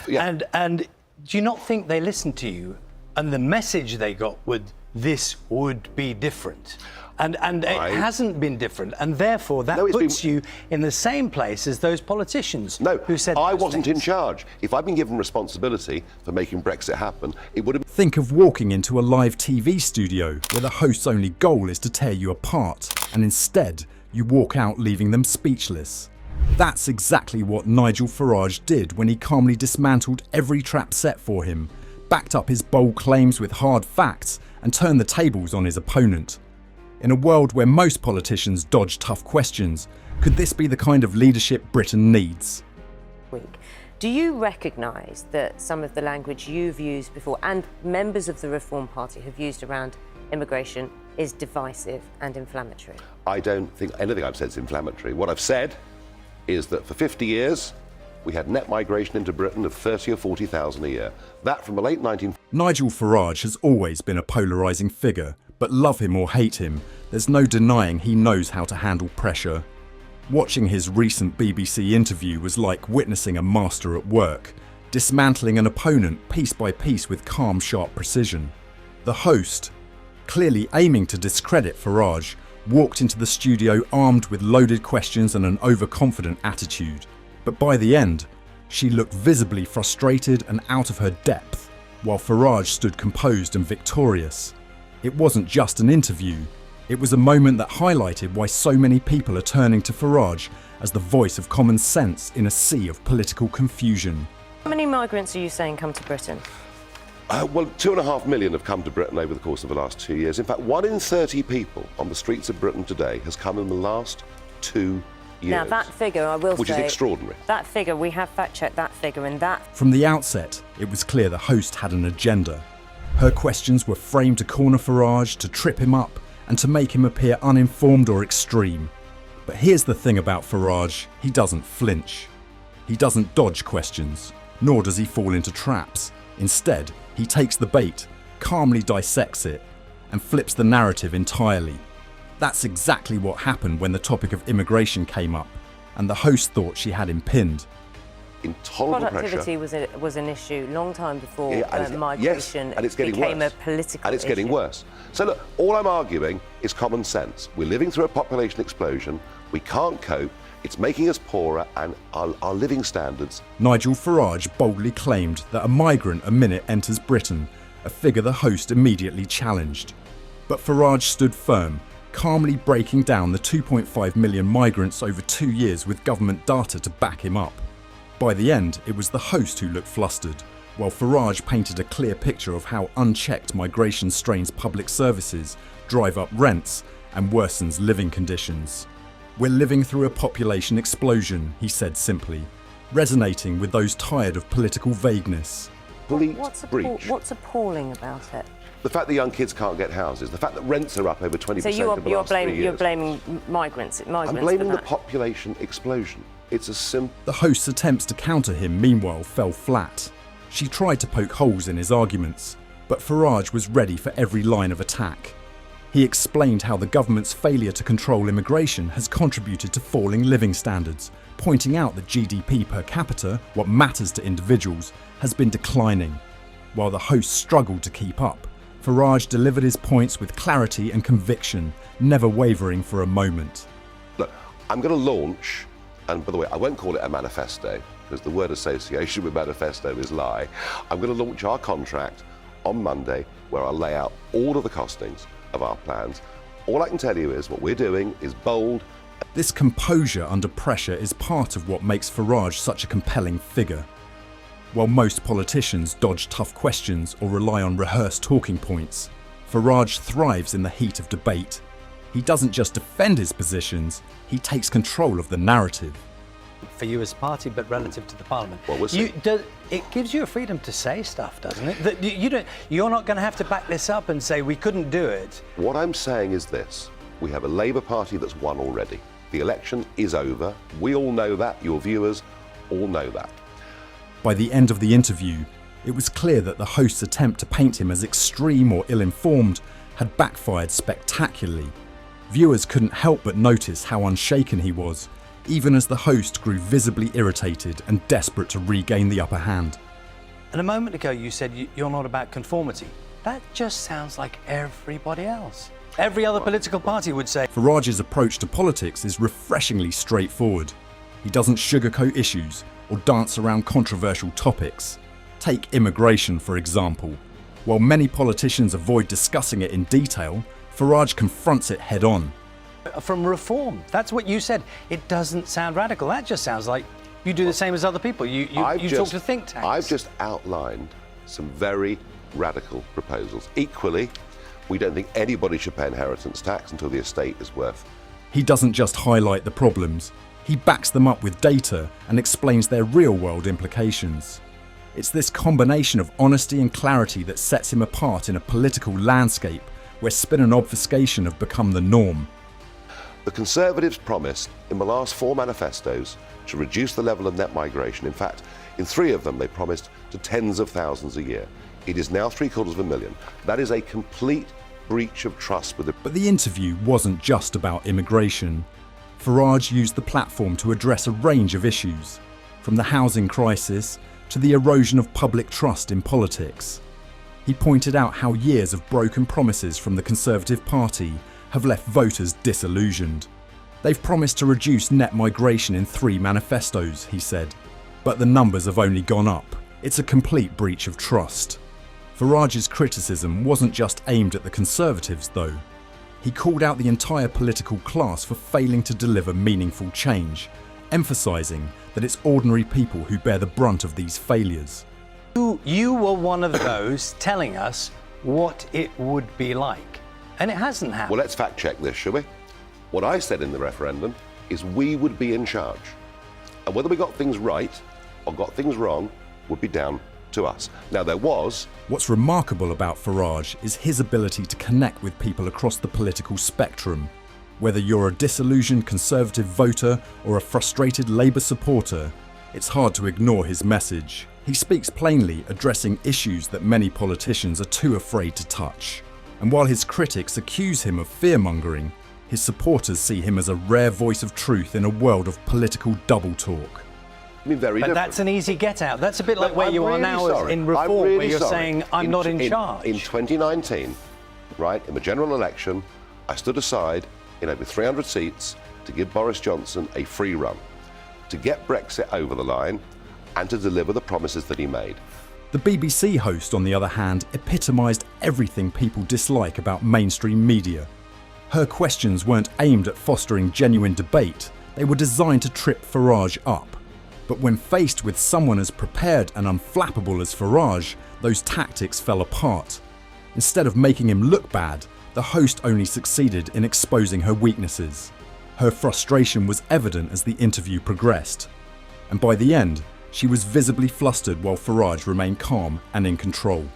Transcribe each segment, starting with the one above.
Yeah. And do you not think they listened to you and the message they got this would be different? And it hasn't been different, and therefore that puts you in the same place as those politicians who said I wasn't in charge. If I'd been given responsibility for making Brexit happen, it would have... Think of walking into a live TV studio where the host's only goal is to tear you apart, and instead you walk out leaving them speechless. That's exactly what Nigel Farage did when he calmly dismantled every trap set for him, backed up his bold claims with hard facts, and turned the tables on his opponent. In a world where most politicians dodge tough questions, could this be the kind of leadership Britain needs? Do you recognise that some of the language you've used before and members of the Reform Party have used around immigration is divisive and inflammatory? I don't think anything I've said is inflammatory. What I've said is that for 50 years, we had net migration into Britain of 30 or 40,000 a year. That from the late 19... Nigel Farage has always been a polarising figure, but love him or hate him, there's no denying he knows how to handle pressure. Watching his recent BBC interview was like witnessing a master at work, dismantling an opponent piece by piece with calm, sharp precision. The host, clearly aiming to discredit Farage, walked into the studio armed with loaded questions and an overconfident attitude. But by the end, she looked visibly frustrated and out of her depth, while Farage stood composed and victorious. It wasn't just an interview, it was a moment that highlighted why so many people are turning to Farage as the voice of common sense in a sea of political confusion. How many migrants are you saying come to Britain? Well, 2.5 million have come to Britain over the course of the last 2 years. In fact, 1 in 30 people on the streets of Britain today has come in the last 2 years. Now that figure, I will say... Which is extraordinary. That figure, we have fact-checked that figure, and that... From the outset, it was clear the host had an agenda. Her questions were framed to corner Farage, to trip him up, and to make him appear uninformed or extreme. But here's the thing about Farage, he doesn't flinch. He doesn't dodge questions, nor does he fall into traps. Instead, he takes the bait, calmly dissects it, and flips the narrative entirely. That's exactly what happened when the topic of immigration came up, and the host thought she had him pinned. Intolerable productivity pressure. was an issue long time before migration and it's getting became worse. A political and it's issue. getting worse. So look, all I'm arguing is common sense. We're living through a population explosion. We can't cope. It's making us poorer and our living standards. Nigel Farage boldly claimed that a migrant a minute enters Britain, a figure the host immediately challenged. But Farage stood firm, calmly breaking down the 2.5 million migrants over 2 years with government data to back him up. By the end, it was the host who looked flustered, while Farage painted a clear picture of how unchecked migration strains public services, drive up rents, and worsens living conditions. We're living through a population explosion, he said simply, resonating with those tired of political vagueness. What's appalling about it? The fact that young kids can't get houses, the fact that rents are up over 20% so over the last 3 years. You're blaming migrants I'm blaming the population explosion. It's a simple... The host's attempts to counter him, meanwhile, fell flat. She tried to poke holes in his arguments, but Farage was ready for every line of attack. He explained how the government's failure to control immigration has contributed to falling living standards, pointing out that GDP per capita, what matters to individuals, has been declining. While the host struggled to keep up, Farage delivered his points with clarity and conviction, never wavering for a moment. Look, I'm going to launch, and by the way, I won't call it a manifesto, because the word association with manifesto is lie. I'm going to launch our contract on Monday, where I'll lay out all of the costings of our plans. All I can tell you is what we're doing is bold. This composure under pressure is part of what makes Farage such a compelling figure. While most politicians dodge tough questions or rely on rehearsed talking points, Farage thrives in the heat of debate. He doesn't just defend his positions, he takes control of the narrative. For you as a party, but relative to the Parliament. Well, we'll see. It gives you a freedom to say stuff, doesn't it? That you're not going to have to back this up and say we couldn't do it. What I'm saying is this. We have a Labour Party that's won already. The election is over. We all know that. Your viewers all know that. By the end of the interview, it was clear that the host's attempt to paint him as extreme or ill-informed had backfired spectacularly. Viewers couldn't help but notice how unshaken he was, even as the host grew visibly irritated and desperate to regain the upper hand. And a moment ago you said you're not about conformity. That just sounds like everybody else. Every other political party would say. Farage's approach to politics is refreshingly straightforward. He doesn't sugarcoat issues or dance around controversial topics. Take immigration, for example. While many politicians avoid discussing it in detail, Farage confronts it head-on. From reform, that's what you said. It doesn't sound radical. That just sounds like you do the same as other people. You talk to think tanks. I've just outlined some very radical proposals. Equally, we don't think anybody should pay inheritance tax until the estate is worth. He doesn't just highlight the problems, he backs them up with data and explains their real-world implications. It's this combination of honesty and clarity that sets him apart in a political landscape where spin and obfuscation have become the norm. The Conservatives promised in the last 4 manifestos to reduce the level of net migration. In fact, in 3 of them they promised to tens of thousands a year. It is now 750,000. That is a complete breach of trust with the... But the interview wasn't just about immigration. Farage used the platform to address a range of issues, from the housing crisis to the erosion of public trust in politics. He pointed out how years of broken promises from the Conservative Party have left voters disillusioned. They've promised to reduce net migration in 3 manifestos, he said, but the numbers have only gone up. It's a complete breach of trust. Farage's criticism wasn't just aimed at the Conservatives, though. He called out the entire political class for failing to deliver meaningful change, emphasising that it's ordinary people who bear the brunt of these failures. You were one of those telling us what it would be like, and it hasn't happened. Well, let's fact check this, shall we? What I said in the referendum is we would be in charge. And whether we got things right or got things wrong would be down to us. Now, there was... What's remarkable about Farage is his ability to connect with people across the political spectrum. Whether you're a disillusioned Conservative voter or a frustrated Labour supporter, it's hard to ignore his message. He speaks plainly, addressing issues that many politicians are too afraid to touch. And while his critics accuse him of fear-mongering, his supporters see him as a rare voice of truth in a world of political double-talk. I mean, very but different. That's an easy get-out. That's a bit like where you are now in reform, where you're saying, I'm not in charge. In 2019, right, in the general election, I stood aside in over 300 seats to give Boris Johnson a free run, to get Brexit over the line and to deliver the promises that he made. The BBC host, on the other hand, epitomised everything people dislike about mainstream media. Her questions weren't aimed at fostering genuine debate, they were designed to trip Farage up. But when faced with someone as prepared and unflappable as Farage, those tactics fell apart. Instead of making him look bad, the host only succeeded in exposing her weaknesses. Her frustration was evident as the interview progressed. And by the end, she was visibly flustered while Farage remained calm and in control.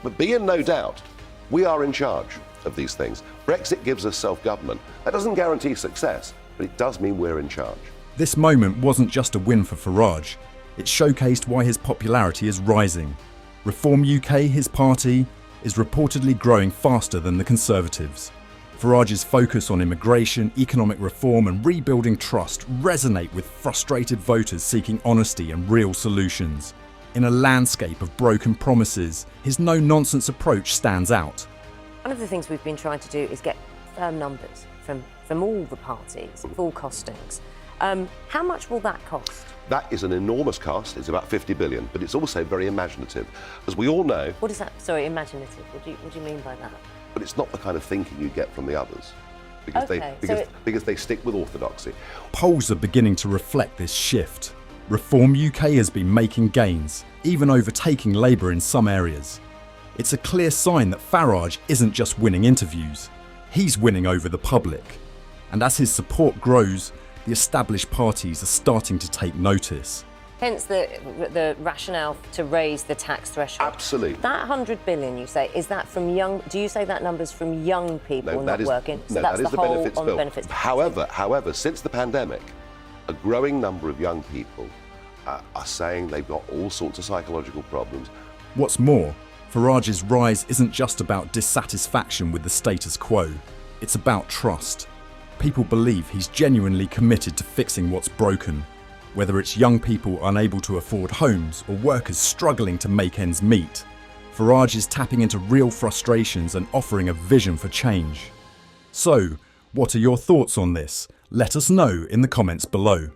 But be in no doubt, we are in charge of these things. Brexit gives us self-government. That doesn't guarantee success, but it does mean we're in charge. This moment wasn't just a win for Farage. It showcased why his popularity is rising. Reform UK, his party, is reportedly growing faster than the Conservatives. Farage's focus on immigration, economic reform and rebuilding trust resonate with frustrated voters seeking honesty and real solutions. In a landscape of broken promises, his no-nonsense approach stands out. One of the things we've been trying to do is get firm numbers from all the parties, full costings. How much will that cost? That is an enormous cost. It's about 50 billion, but it's also very imaginative. As we all know... What is that? Sorry, imaginative. What do you mean by that? But it's not the kind of thinking you get from the others. Because, Okay, because they stick with orthodoxy. Polls are beginning to reflect this shift. Reform UK has been making gains, even overtaking Labour in some areas. It's a clear sign that Farage isn't just winning interviews, he's winning over the public. And as his support grows, the established parties are starting to take notice. Hence the rationale to raise the tax threshold. Absolutely. That 100 billion, you say, is that from young... Do you say that number's from young people not working? So no, that's that is the the whole benefits on bill. benefits. However, since the pandemic, a growing number of young people are saying they've got all sorts of psychological problems. What's more, Farage's rise isn't just about dissatisfaction with the status quo. It's about trust. People believe he's genuinely committed to fixing what's broken. whether it's young people unable to afford homes or workers struggling to make ends meet. Farage is tapping into real frustrations and offering a vision for change. So, what are your thoughts on this? Let us know in the comments below.